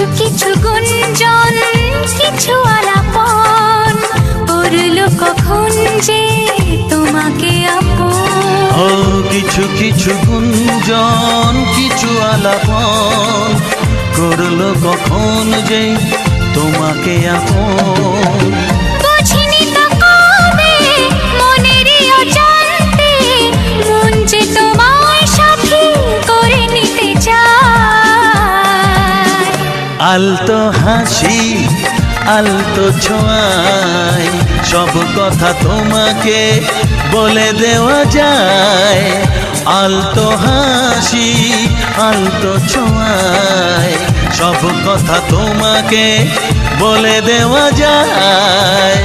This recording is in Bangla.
কিছু কিছু গুঞ্জন কিছু আলাপন করলো কখন যে তোমাকে আপন। ও কিছু কিছু গুঞ্জন কিছু আলাপন করলো কখন যে তোমাকে আপন। বুঝিনি তো কবে মনেরই অজান্তে মন যে তোমায় সাথী করে নিতে চায়। আলতো হাসি আলতো ছোঁয়ায় সব কথা তোমাকে বলে দেওয়া যায়। আলতো হাসি আলতো ছোঁয়ায় সব কথা তোমাকে বলে দেওয়া যায়।